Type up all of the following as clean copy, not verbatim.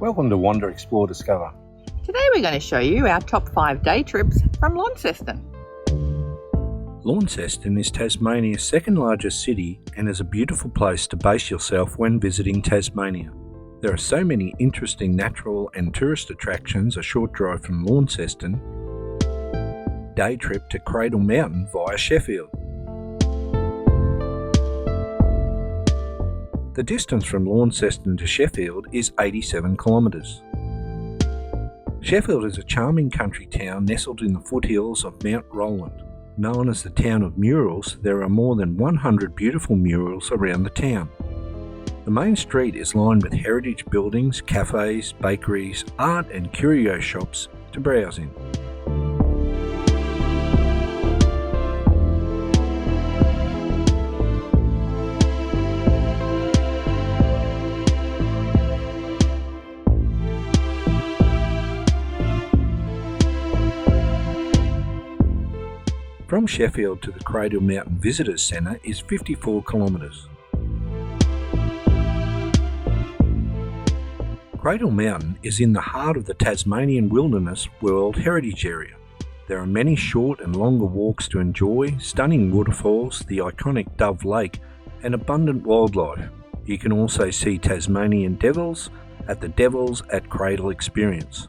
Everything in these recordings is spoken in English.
Welcome to Wander, Explore, Discover. Today we're going to show you our top 5 day trips from Launceston. Launceston is Tasmania's second largest city and is a beautiful place to base yourself when visiting Tasmania. There are so many interesting natural and tourist attractions a short drive from Launceston. Day trip to Cradle Mountain via Sheffield. The distance from Launceston to Sheffield is 87 kilometres. Sheffield is a charming country town nestled in the foothills of Mount Roland. Known as the town of murals, there are more than 100 beautiful murals around the town. The main street is lined with heritage buildings, cafes, bakeries, art and curio shops to browse in. From Sheffield to the Cradle Mountain Visitors Centre is 54 kilometres. Cradle Mountain is in the heart of the Tasmanian Wilderness World Heritage Area. There are many short and longer walks to enjoy, stunning waterfalls, the iconic Dove Lake and abundant wildlife. You can also see Tasmanian devils at the Devils at Cradle experience.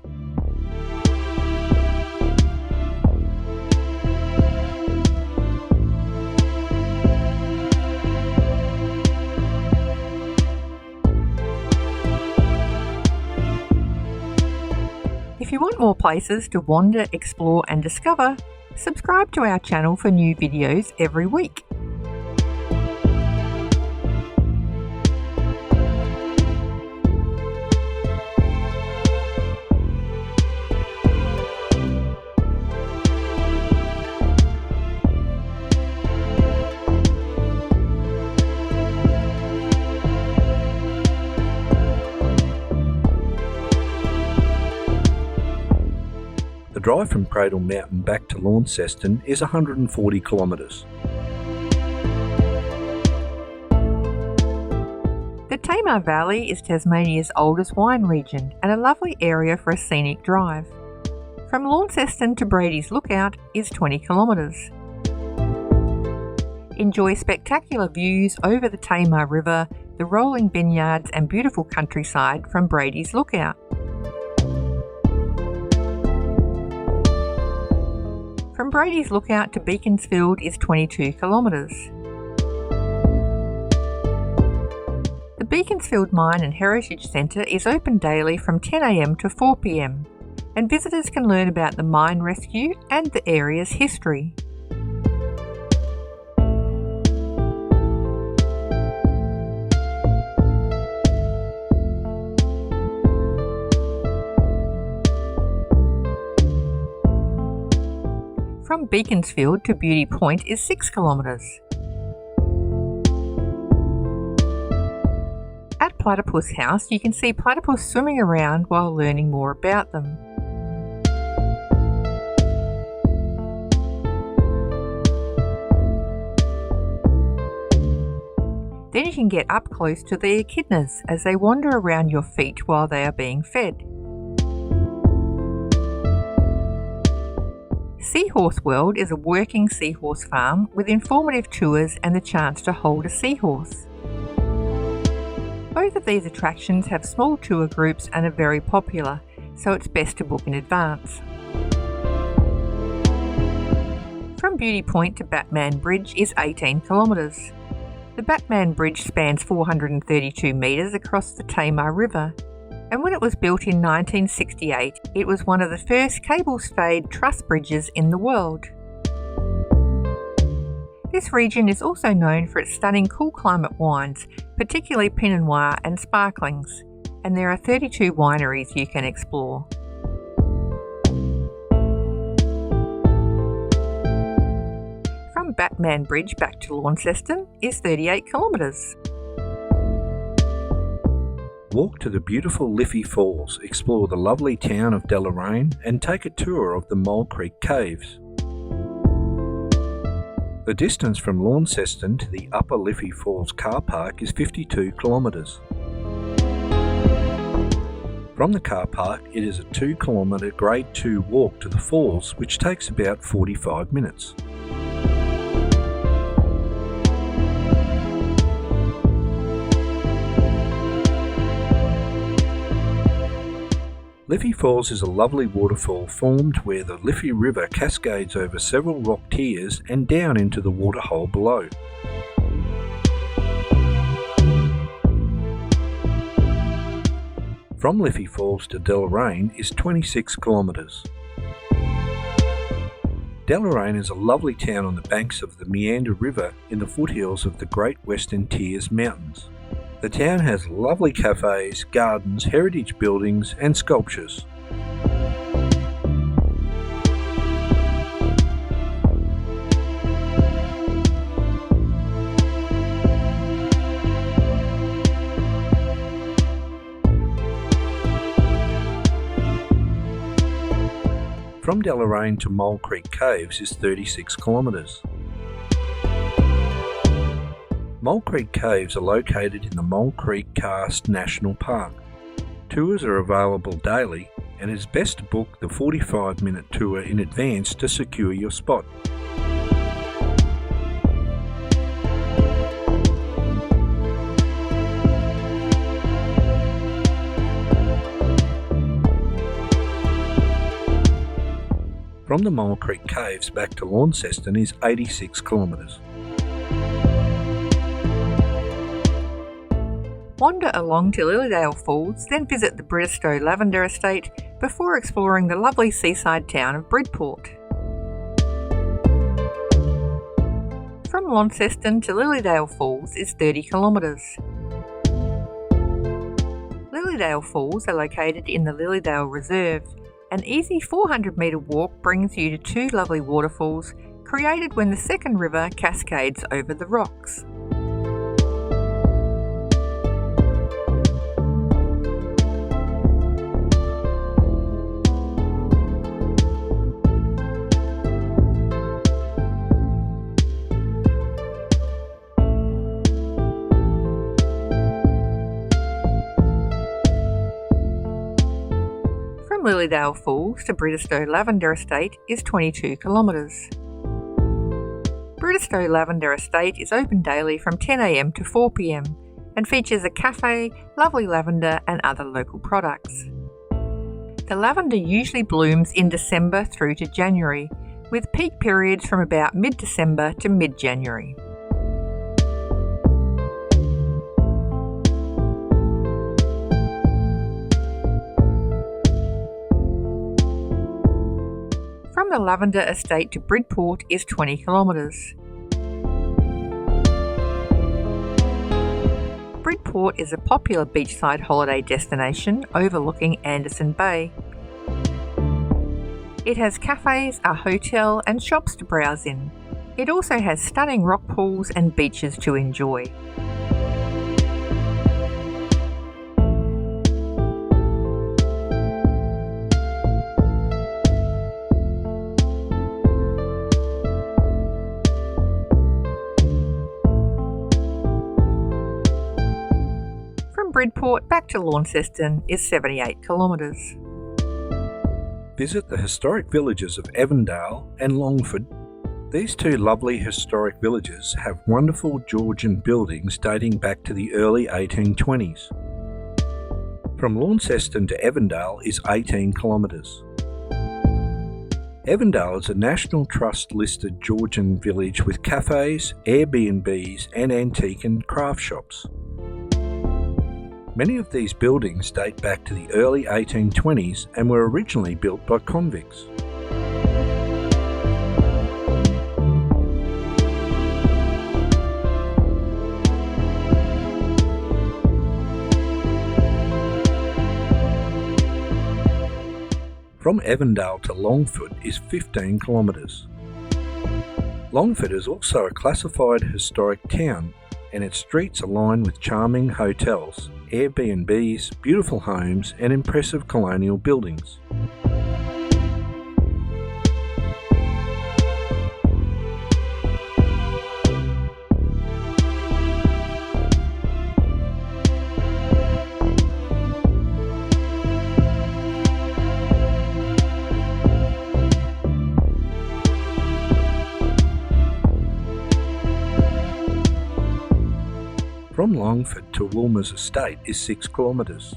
If you want more places to wander, explore and discover, subscribe to our channel for new videos every week. The drive from Cradle Mountain back to Launceston is 140 kilometres. The Tamar Valley is Tasmania's oldest wine region and a lovely area for a scenic drive. From Launceston to Brady's Lookout is 20 kilometres. Enjoy spectacular views over the Tamar River, the rolling vineyards and beautiful countryside from Brady's Lookout. From Brady's Lookout to Beaconsfield is 22 kilometres. The Beaconsfield Mine and Heritage Centre is open daily from 10 a.m. to 4 p.m. and visitors can learn about the mine rescue and the area's history. From Beaconsfield to Beauty Point is 6 kilometres. At Platypus House you can see platypus swimming around while learning more about them. Then you can get up close to the echidnas as they wander around your feet while they are being fed. Seahorse World is a working seahorse farm with informative tours and the chance to hold a seahorse. Both of these attractions have small tour groups and are very popular, so it's best to book in advance. From Beauty Point to Batman Bridge is 18 kilometres. The Batman Bridge spans 432 metres across the Tamar River, and when it was built in 1968, it was one of the first cable-stayed truss bridges in the world. This region is also known for its stunning cool climate wines, particularly Pinot Noir and Sparklings, and there are 32 wineries you can explore. From Batman Bridge back to Launceston is 38 kilometres. Walk to the beautiful Liffey Falls, explore the lovely town of Deloraine and take a tour of the Mole Creek Caves. The distance from Launceston to the Upper Liffey Falls car park is 52 kilometres. From the car park, it is a 2-kilometre Grade 2 walk to the falls, which takes about 45 minutes. Liffey Falls is a lovely waterfall formed where the Liffey River cascades over several rock tiers and down into the waterhole below. From Liffey Falls to Deloraine is 26 kilometres. Deloraine is a lovely town on the banks of the Meander River in the foothills of the Great Western Tiers Mountains. The town has lovely cafes, gardens, heritage buildings and sculptures. From Deloraine to Mole Creek Caves is 36 kilometres. Mole Creek Caves are located in the Mole Creek Karst National Park. Tours are available daily, and it is best to book the 45-minute tour in advance to secure your spot. From the Mole Creek Caves back to Launceston is 86 kilometres. Wander along to Lilydale Falls, then visit the Bridestowe Lavender estate before exploring the lovely seaside town of Bridport. From Launceston to Lilydale Falls is 30 kilometres. Lilydale Falls are located in the Lilydale Reserve. An easy 400-metre walk brings you to two lovely waterfalls created when the second river cascades over the rocks. Lilydale Falls to Bridestowe Lavender Estate is 22 kilometres. Bridestowe Lavender Estate is open daily from 10 a.m. to 4 p.m. and features a cafe, lovely lavender and other local products. The lavender usually blooms in December through to January, with peak periods from about mid-December to mid-January. From the Lavender Estate to Bridport is 20 kilometres. Bridport is a popular beachside holiday destination overlooking Anderson Bay. It has cafes, a hotel and shops to browse in. It also has stunning rock pools and beaches to enjoy. Bridport back to Launceston is 78 kilometres. Visit the historic villages of Evandale and Longford. These two lovely historic villages have wonderful Georgian buildings dating back to the early 1820s. From Launceston to Evandale is 18 kilometres. Evandale is a National Trust listed Georgian village with cafes, Airbnbs and antique and craft shops. Many of these buildings date back to the early 1820s and were originally built by convicts. From Evandale to Longford is 15 kilometres. Longford is also a classified historic town, and its streets are lined with charming hotels, Airbnbs, beautiful homes and impressive colonial buildings. From Longford to Woolmer's estate is 6 kilometres.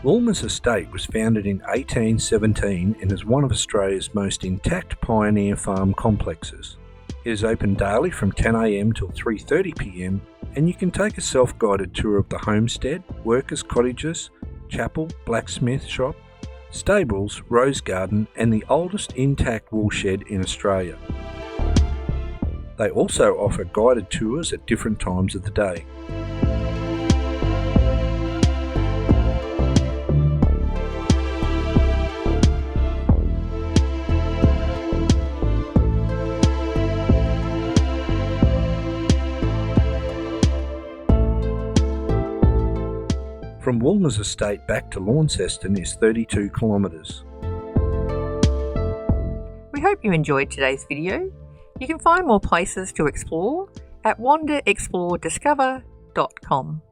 Woolmer's estate was founded in 1817 and is one of Australia's most intact pioneer farm complexes. It is open daily from 10 a.m. till 3:30 p.m, and you can take a self-guided tour of the homestead, workers' cottages, chapel, blacksmith shop, stables, rose garden and the oldest intact woolshed in Australia. They also offer guided tours at different times of the day. From Woolmer's estate back to Launceston is 32 kilometres. We hope you enjoyed today's video. You can find more places to explore at wanderexplorediscover.com.